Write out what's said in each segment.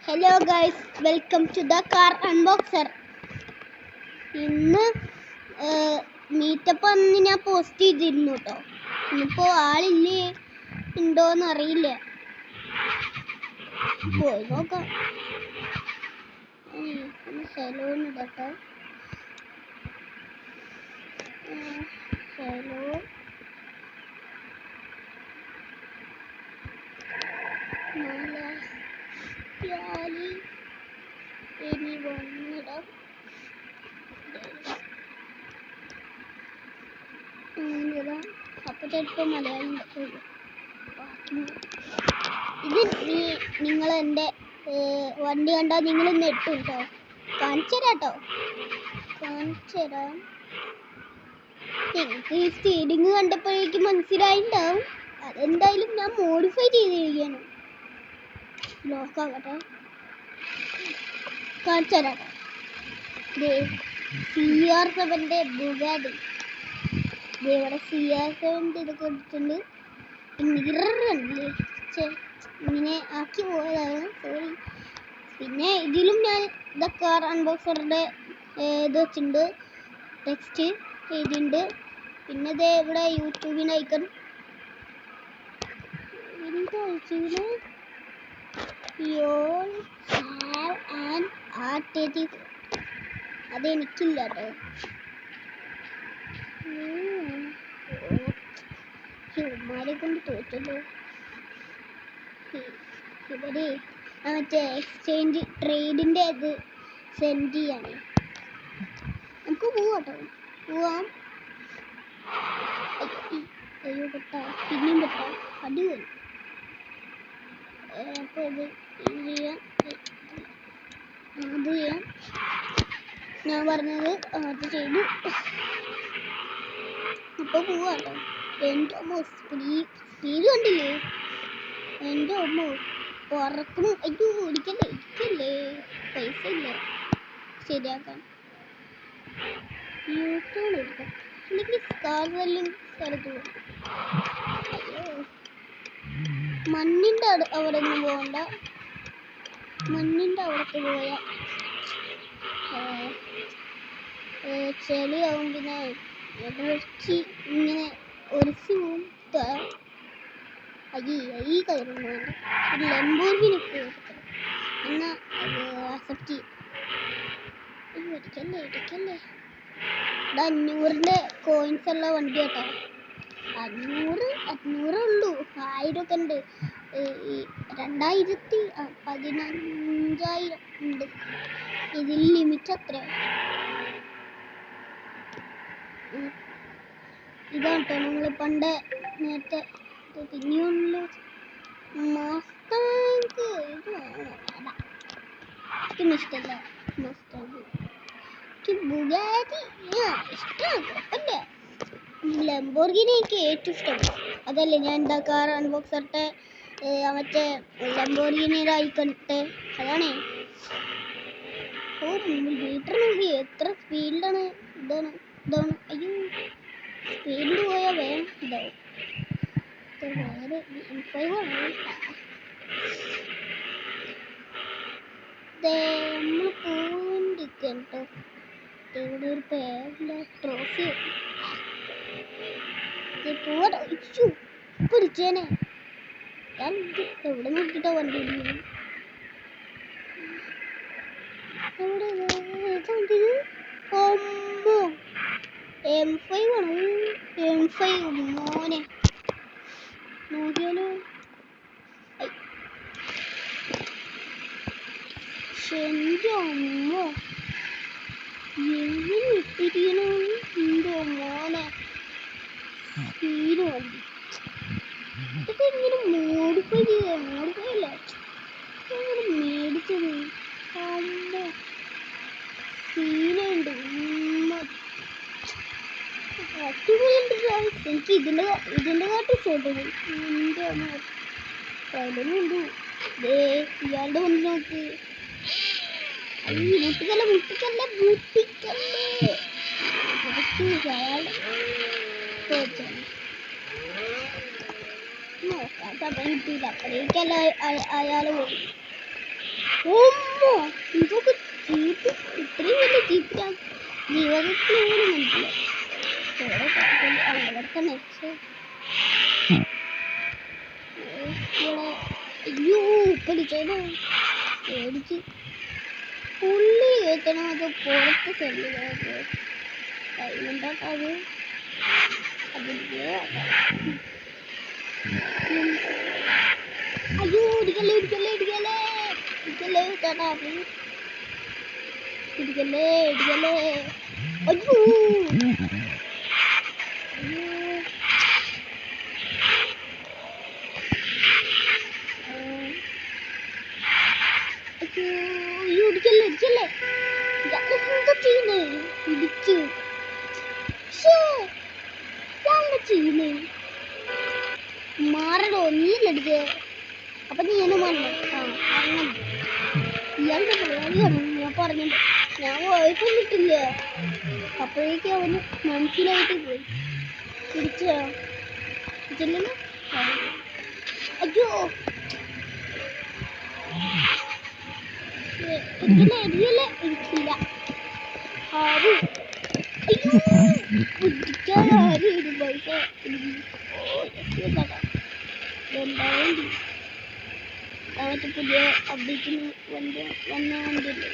Hello guys, welcome to the car unboxer. ഇന്ന് meetup അന്ന് ഞാൻ പോസ്റ്റ് ചെയ്തിരുന്നു കേട്ടോ. ഇന്നിപ്പോൾ ആളില്ലേ ഉണ്ടോയെന്ന് അറിയില്ല, പോയി നോക്കാം. സലോൺ ഇടട്ടോ. സലോൺ ഇനി വന്നിടാം. അപ്പോൾ ചിലപ്പോൾ മലയാളം ഇത് നിങ്ങൾ എൻ്റെ വണ്ടി കണ്ടാൽ നിങ്ങൾ നെട്ടും കേട്ടോ. കാണിച്ചു തരാം. നിങ്ങൾക്ക് ഈ സ്റ്റീരിങ് കണ്ടപ്പോഴേക്കും മനസ്സിലായിട്ടുണ്ടാവും. അതെന്തായാലും ഞാൻ മോഡിഫൈ ചെയ്തിരിക്കുകയാണ്. ലോക്കാകട്ടെ, കാണിച്ചു തരാം. CR7 ബുഗാഡി ഇവിടെ CR7 ഇത് കൊടുത്തിട്ടുണ്ട്. മിററുണ്ടല്ലേ, ഇങ്ങനെ ആക്കി പോയതാണ്, സോറി. പിന്നെ ഇതിലും ഞാൻ ദ കാർ അൺബോക്സറുടെ ഇത് വെച്ചിട്ടുണ്ട്, ടെക്സ്റ്റ് എഴുതിയിട്ടുണ്ട്. പിന്നെ ഇത് ഇവിടെ യൂട്യൂബിന് ഐക്കൺ എന്താ വെച്ചിട്ട് യോൾ ഹാവ് ആൻ ആർട്ടിഫിഷ്യൽ, അതെനിക്കില്ല കേട്ടോ. ഹ്യൂമാരെ കൊണ്ട് തോറ്റല്ലോ. ഇവര് മറ്റേ എക്സ്ചേഞ്ച് ട്രേഡിൻ്റെ ഇത് സെൻഡ് ചെയ്യാണ്. നമുക്ക് പോവാട്ടോ, പോവാം. അയ്യോ പെട്ടാ, പിന്നെയും പെട്ടാ, അടിപൊളി. അപ്പോൾ ഇത് ചെയ്യാം, അത് ചെയ്യാം. ഞാൻ പറഞ്ഞത് അത് ചെയ്തു. അപ്പോൾ പോവാട്ടോ. എൻ്റെ അമ്മ സ്പീഡ് കണ്ടില്ലേ, എൻ്റെ അമ്മ പറക്കണം. അയ്യോ ഇരിക്കല്ലേ, പൈസ ഇല്ല ശരിയാക്കാൻ. യൂട്ടേൺ എടുക്കാം, അല്ലെങ്കിൽ സ്കാർവെല്ലും സ്ഥലത്ത് പോകും. അയ്യോ മണ്ണിൻ്റെ അവിടെ ഒന്നും പോകണ്ട, മണ്ണിൻ്റെ അവിടേക്ക് പോയാൽ ചെളിയാവും. പിന്നെ ഇടയ്ക്ക് ഇങ്ങനെ ഒരച്ച് പോവും. ഈ കയറുന്നു വേണ്ട, ഒരു ലംബോർഗിനി എന്നാൽ അക്സെപ്റ്റ് ചെയ്യും. ഇടിക്കല്ലേ ഇത് 500-ൻ്റെ കോയിൻസ് ഉള്ള വണ്ടി കേട്ടോ. 500 ഉള്ളൂ, 1000 ഒക്കെ ഉണ്ട്. 2015 ഉണ്ട്. ഇതിൽ ലിമിറ്റ് അത്ര. ഇതാണ് കേട്ടോ നമ്മൾ പണ്ട് നേരത്തെ പിന്നെയുള്ള മസ്താങ്ക്. എനിക്കും ഇഷ്ടമല്ല മസ്താങ്ക്, എനിക്ക് ബുഗാറ്റി ഇഷ്ടമാണ്, കുഴപ്പമില്ല. ലംബോർഗിനി എനിക്ക് ഏറ്റവും ഇഷ്ടം. അതല്ലേ ഞാൻ എന്താ കാർ അൺബോക്സറിൻ്റെ മറ്റേ ലംബോർഗിനിയുടെ ഐക്കണിട്ടെ, അതാണേ. ഓ മീറ്റർ നോക്കി എത്ര സ്പീഡിലാണ്. ഇതാണ്. അയ്യോ സ്പീഡിൽ പോയാൽ വേഗം ഇതാവും. വേറെ M5 ആണ്. നമ്മൾ പോയിണ്ടിരിക്കണം കേട്ടോ. ഇവിടെ ഒരു പേരില്ല ട്രോഫി പോവാട്ടോ. ഇച്ചു പിടിച്ചേനെ, ഞാൻ എവിടെ നോക്കിയിട്ടാ വണ്ടി ഇടുന്നത്. അവിടെ അമ്മോ M5 ആണ്. M5 മോനെ നോക്കിയാലോ. എൻ്റെ അമ്മോ എങ്ങനെ ഇട്ടിരിക്കണം. എൻ്റെ മോനെ സ്പീഡ് വണ്ടി ഇതൊക്കെ ഇങ്ങനെ മോഡിഫൈ അല്ല ഇങ്ങനെ മേടിച്ചത്. അമ്മ സീനുണ്ട്, അടിപൊളിയുണ്ട്. എനിക്ക് ഇതിൻ്റെ കാട്ടി ഇഷ്ടപ്പെട്ടു. എൻ്റെ അമ്മ പലരുണ്ട്. ഇയാളുടെ വണ്ടി നോക്ക്. മുട്ടിക്കല്ലേ നോക്കാൻ സമയം കിട്ടിയില്ല, അപ്പോഴേക്കല്ല അയാൾ പോയി. ഓമ്മോ ഇതൊക്കെ ജീപ്പ് ഇത്രയും വലിയ ജീപ്പ് ഞാൻ ജീവിതത്തിൽ പോലും കണ്ടില്ല. അവിടെ തന്നെ അയ്യോ പഠിച്ചോ പേടിച്ച് പുള്ളി എത്തണം. അത് പുറത്ത് സെല്ലിനകത്ത് കൈണ്ടാക്കാത് അതിൻ്റെ അയ്യോ ഇടിക്കല്ലേ ഇടിക്കല്ലേ ഇടിക്കല്ലേ ഇടിക്കല്ലേ ചേട്ടാ ഇടിക്കല്ലേ ഇടിക്കല്ലേ അയ്യോ ഇടിക്കല്ലേ ഇടിക്കല്ലേ എന്താ ചെയ്യുന്നേ ഇടിച്ച് എന്താ ചെയ്യുന്നേ മാറണോ നീയല്ലേ അടിച്ചേ അപ്പൊ നീ എന്നെ മാറണോ അങ്ങനെ ഇയാളുടെ പരിപാടിയാണ് ഞാൻ പറഞ്ഞിട്ട് ഞാൻ വോയിസ് കിട്ടില്ല അപ്പോഴേക്കും അവന് മനസ്സിലായിട്ട് പോയി തിരിച്ചോ ചെല്ലല്ലോ അയ്യോ ഇടിക്കല്ലേ ഇടിക്കില്ല ആരും ഇടിക്കാരും പൈസ മറ്റേ പുതിയ അപ്ഡേറ്റിന് വന്ന വണ്ടിയല്ലേ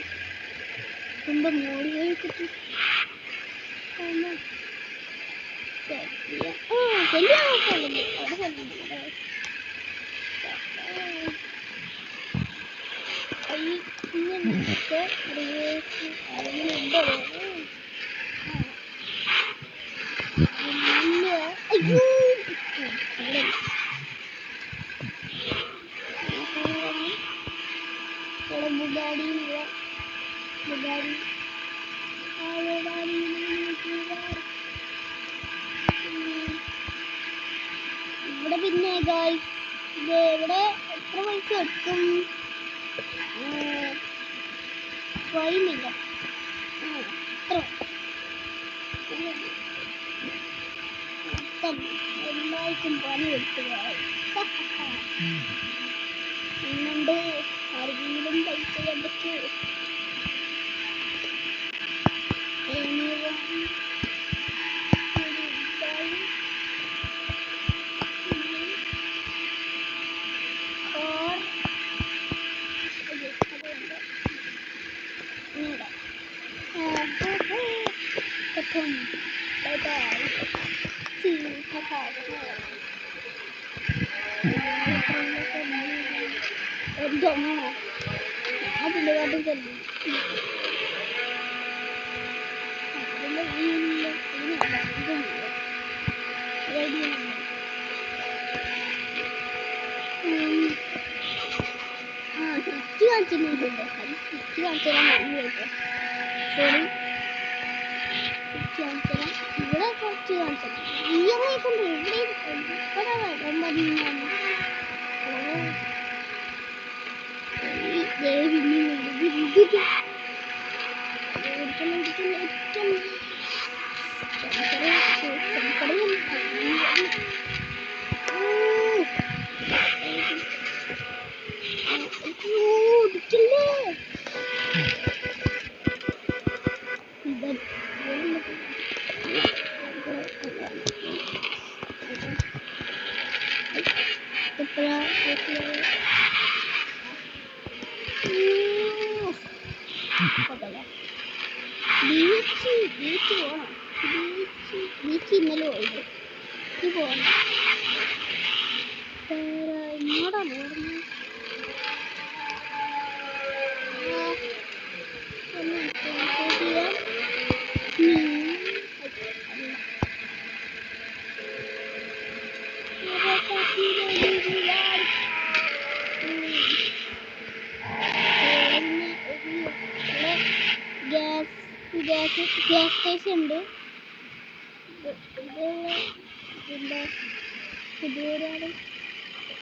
ரொம்ப മോടി കഴിച്ചിട്ട് ശരിയാക്കല്ലേ അവിടെ ഇങ്ങനത്തെ ഉണ്ടോ അയ്യോ ബുഗാടി ബുഗാടി ഇവിടെ പിന്നെ ഗായ്സ് ഇത് ഇവിടെ എത്ര പൈസ കിട്ടും 5 മില്യൺ എല്ലാവർക്കും പണി കൊടുക്കുക പിന്നുണ്ട് ആരെങ്കിലും പൈസ കണ്ടിട്ട് bye bye. See you. ഇവിടെ കുറച്ച് കാണിച്ചത് ഇയമായി കൊണ്ട് ഇവിടെ ബീച്ച് പോകണം ബീച്ച് ഇന്നലെ പോയത് ഇത് പോകണം ഇങ്ങോട്ടാണ് ഓടുന്നത് ഗ്യാസ് സ്റ്റേഷൻ ഉണ്ട് ഇതിൻ്റെ പുതിയൊരാൾ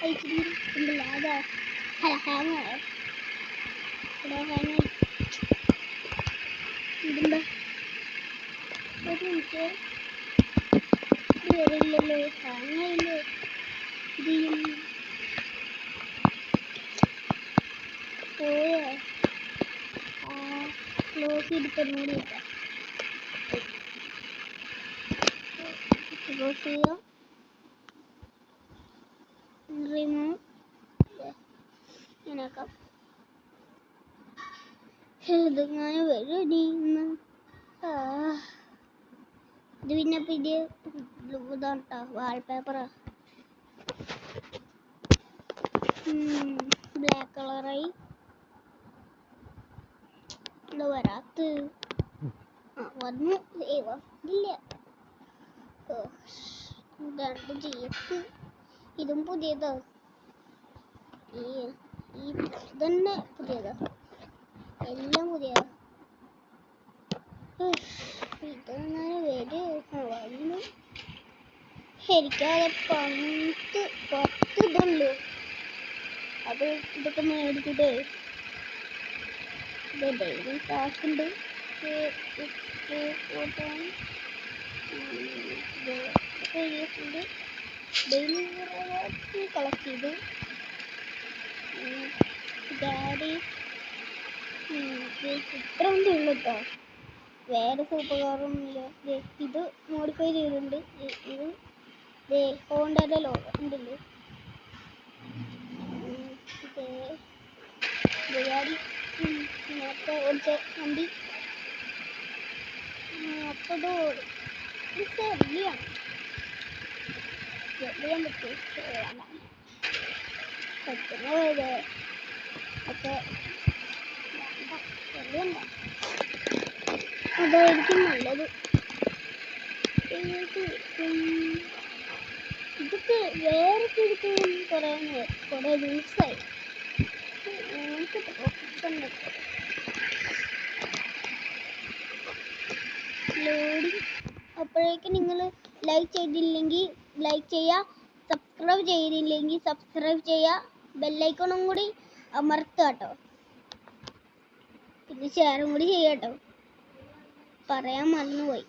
അയച്ചിട്ടുണ്ടല്ലോ അതാ ഹാങ്ങായോ ഹാങ്ങായി ഇതെന്താ ഒരു മിനിറ്റ് ഇത് വരില്ലല്ലോ ഹാങ്ങായില്ലേ ഇത് പോയോ ക്ലോസ് ചെയ്തിട്ട് മൂടി വെക്കാം. ക്ലോസ് ചെയ്യാം. റിമൂവ് ഇങ്ങനെയാക്കാം. ഇതിങ്ങനെ വരും ഇന്ന്. ഇത് പിന്നെ പുതിയ ഇതാണ് കേട്ടോ, വാൾപേപ്പറാ. ബ്ലാക്ക് കളറായി. എന്താ വരാത്ത്? വന്നു. ഇല്ല. രണ്ട് ജീപ്പ്. ഇതും പുതിയതാ. ഇതന്നെ പുതിയതാ. എല്ലാം പുതിയതാ. ഇതങ്ങനെ വന്നു. എനിക്കത് 10 ഇതുള്ളൂ. അത് ഇതൊക്കെ മേടിച്ചിട്ട് ഡെയിലി ടാസ്ക് ഉണ്ട്. ഡെയിലി കളക്ട് ചെയ്ത് ഡാഡി ഇത്ര ഉള്ളൂ കേട്ടോ. വേറെ സൂപ്പർ കാറൊന്നുമില്ല. ഇത് മോഡിഫൈ ചെയ്തിട്ടുണ്ട്. ഇത് ഹോണ്ടയുടെ ലോഗോ ഉണ്ടല്ലോ. ഗാഡി നേരത്തെ ഓടിച്ച വണ്ടി. അപ്പത് ചെറിയാണ്. ചെറിയാൻ പറ്റുന്നത് ഒക്കെ ചെറിയണ്ട. അതായിരിക്കും നല്ലത്. ഇതൊക്കെ വേറെ കുറെ ദിവസമായി. ലോഡിങ്. അപ്പോഴേക്കും നിങ്ങൾ ലൈക്ക് ചെയ്തില്ലെങ്കിൽ ലൈക്ക് ചെയ്യുക, സബ്സ്ക്രൈബ് ചെയ്തില്ലെങ്കിൽ സബ്സ്ക്രൈബ് ചെയ്യുക, ബെല്ലൈക്കണും കൂടി അമർത്തുക കേട്ടോ. പിന്നെ ഷെയറും കൂടി ചെയ്യുക കേട്ടോ. പറയാൻ മറന്നുപോയി.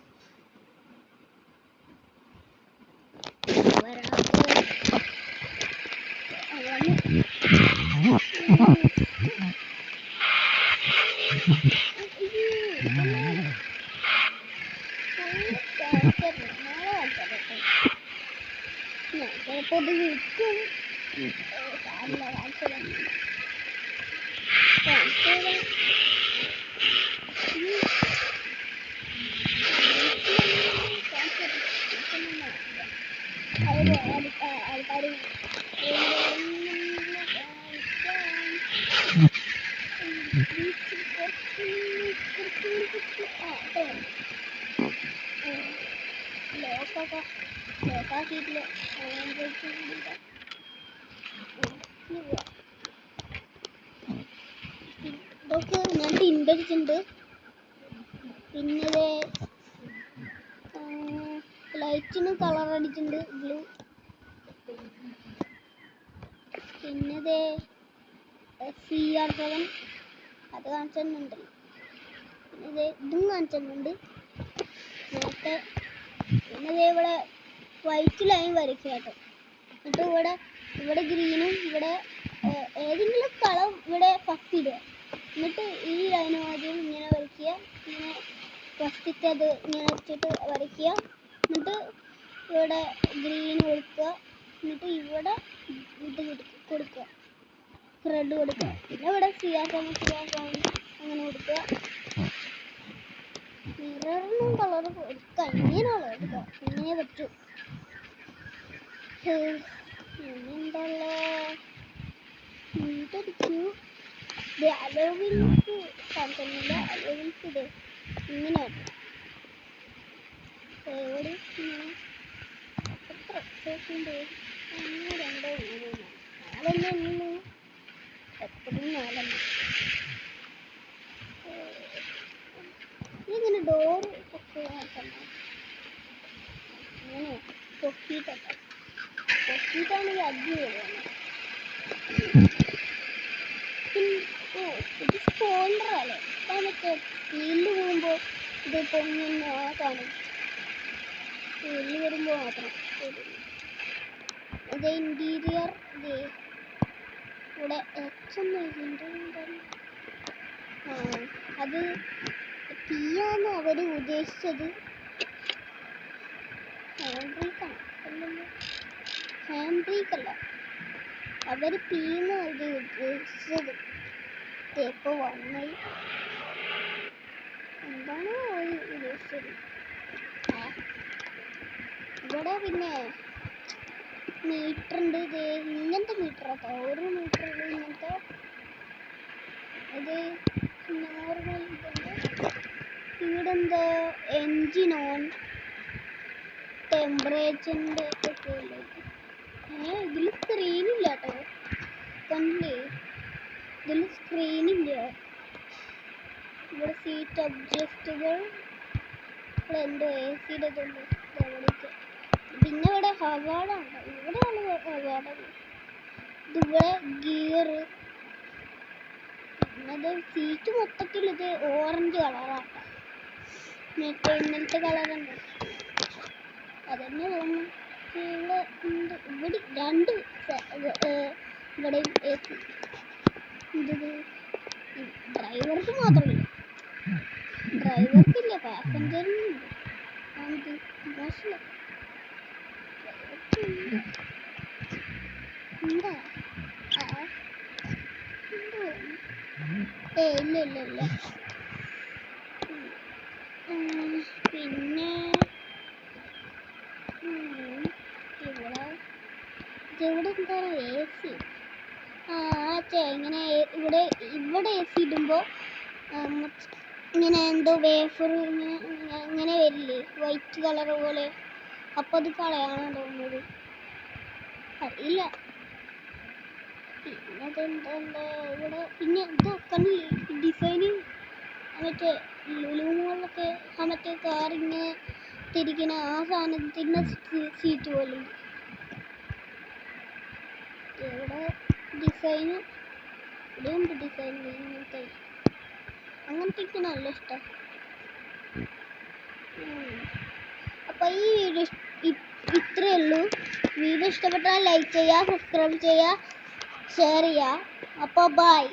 ചിലപ്പോ ഇത് വിൽക്കും. ആൾക്കാർ ലോക്കാക്കിയിട്ടില്ല. ഇതൊക്കെ ഞാൻ ടിൻഡടിച്ചിട്ടുണ്ട്. പിന്നെ ലൈറ്റിന് കളർ അടിച്ചിട്ടുണ്ട്, ബ്ലൂ. പിന്നെ CR7 അത് കാണിച്ചിട്ടുണ്ട്. പിന്നെ ഇതും കാണിച്ചിട്ടുണ്ട് നേരത്തെ. പിന്നെ ഇവിടെ വൈറ്റ് ലൈൻ വരയ്ക്കുക കേട്ടോ. എന്നിട്ട് ഇവിടെ ഗ്രീനും ഇവിടെ ഏതെങ്കിലും കളർ ഇവിടെ ഫസ്റ്റ് ഇടുക. എന്നിട്ട് ഈ ലൈൻ ആദ്യം ഇങ്ങനെ വരയ്ക്കുക. ഇങ്ങനെ ഫസ്റ്റ് അത് ഇങ്ങനെ വെച്ചിട്ട് വരയ്ക്കുക. എന്നിട്ട് ഇവിടെ ഗ്രീൻ കൊടുക്കുക. എന്നിട്ട് ഇവിടെ ഇത് കൊടുക്കുക, റെഡ് കൊടുക്കുക. പിന്നെ ഇവിടെ CR7 അങ്ങനെ കൊടുക്കുക. മിററിനും കളർ കൊടുക്കുക. ഇങ്ങനെയുള്ള എടുക്കുക. ഇങ്ങനെ പറ്റും. പിന്നെന്തല്ല ഇതടിച്ചു. അലോവിൽസ് കാണിക്കുന്നില്ല. അലോവിൽസ് ഇത് ഇങ്ങനെയാണ്. എവിടെ എത്ര ഉണ്ട്? 1 2 3 4 ഉള്ളൂ. എപ്പോഴും 4. ഇങ്ങനെ ഡോർ അങ്ങനെ പൊക്കിയിട്ടാണെങ്കിൽ അടിപൊളിയാണ്. ഇത് സ്പോണ്ടറല്ലേ. അതൊക്കെ സ്പീഡിൽ പോകുമ്പോൾ ഇത് പൊങ്ങുന്ന കാണും. സ്പീഡിൽ വരുമ്പോൾ മാത്രം. ഇത് ഇന്റീരിയർ. ഇവിടെ എച്ചൊന്നും അത് തീയാണ് അവര് ഉദ്ദേശിച്ചത്. ഹാൻഡ്രീക്ക് അല്ല, അവര് തീന്ന് അവര് ഉദ്ദേശിച്ചത്. ഇപ്പൊ വന്നു എന്താണ് ഉദ്ദേശിച്ചത്? ഇവിടെ പിന്നെ മീറ്റർ ഉണ്ട്. ഇങ്ങനത്തെ മീറ്റർ ആട്ടോ, ഒരു മീറ്റർ ഇങ്ങനത്തെ. ഇത് നോർമൽ ഇതുണ്ട്. ഇവിടെ എന്തോ എൻജിൻ ഓൺ, ടെമ്പറേച്ചറിൻ്റെ ഒക്കെ ഉള്ളത്. ഇതിൽ സ്ക്രീനില്ല കേട്ടോ, കണ്ടില്ലേ? ഇതിൽ സ്ക്രീനില്ല. ഇവിടെ സീറ്റ് അഡ്ജസ്റ്റബിൾ എന്തോ AC-യുടെ ഇതുണ്ട്. പിന്നെ ഇവിടെ ഹവാടാണ്, ഇവിടെയാണ് ഹവാടാണ്. ഇതിവിടെ ഗിയർ. പിന്നെ സീറ്റ് മൊത്തത്തിൽ ഇത് ഓറഞ്ച് കളറാണ്. ഇന്നലത്തെ കളറുണ്ട് അതന്നെ തോന്നുന്നു. ഇവിടെ രണ്ട് ഇവിടെ AC. ഇത് ഡ്രൈവർക്ക് മാത്രമല്ല, ഡ്രൈവർക്കില്ല, പാസഞ്ചറിനുണ്ട്. മോശം എന്താ? ഇല്ല ഇല്ല ഇല്ല. പിന്നെ ഇവിടെ എന്താ AC. ഇങ്ങനെ ഇവിടെ AC ഇടുമ്പോൾ ഇങ്ങനെ എന്തോ വേഫർ ഇങ്ങനെ വരില്ലേ, വൈറ്റ് കളർ പോലെ. അപ്പം അത് കളയാനാണ് തോന്നുന്നത്, അറിയില്ല. പിന്നെ അതെന്താ ഇവിടെ പിന്നെ ഇതൊക്കെ ഡിസൈന് മറ്റേ ലുലുമോളിലൊക്കെ മറ്റേ കാറിങ്ങനെ തിരിക്കുന്ന ആ സാധനത്തിൻ്റെ സീറ്റ് പോലെ ഉണ്ട്. ഇവിടെ ഡിസൈന് ഇവിടെയുണ്ട് ഡിസൈൻ. അങ്ങനത്തെ എനിക്ക് നല്ല ഇഷ്ടം. അപ്പോൾ ഈ വീഡിയോ ഇത്രയേ ഉള്ളൂ. വീഡിയോ ഇഷ്ടപ്പെട്ടാൽ ലൈക്ക് ചെയ്യുക, സബ്സ്ക്രൈബ് ചെയ്യുക, ഷെയർ ചെയ്യുക. അപ്പോൾ ബൈ.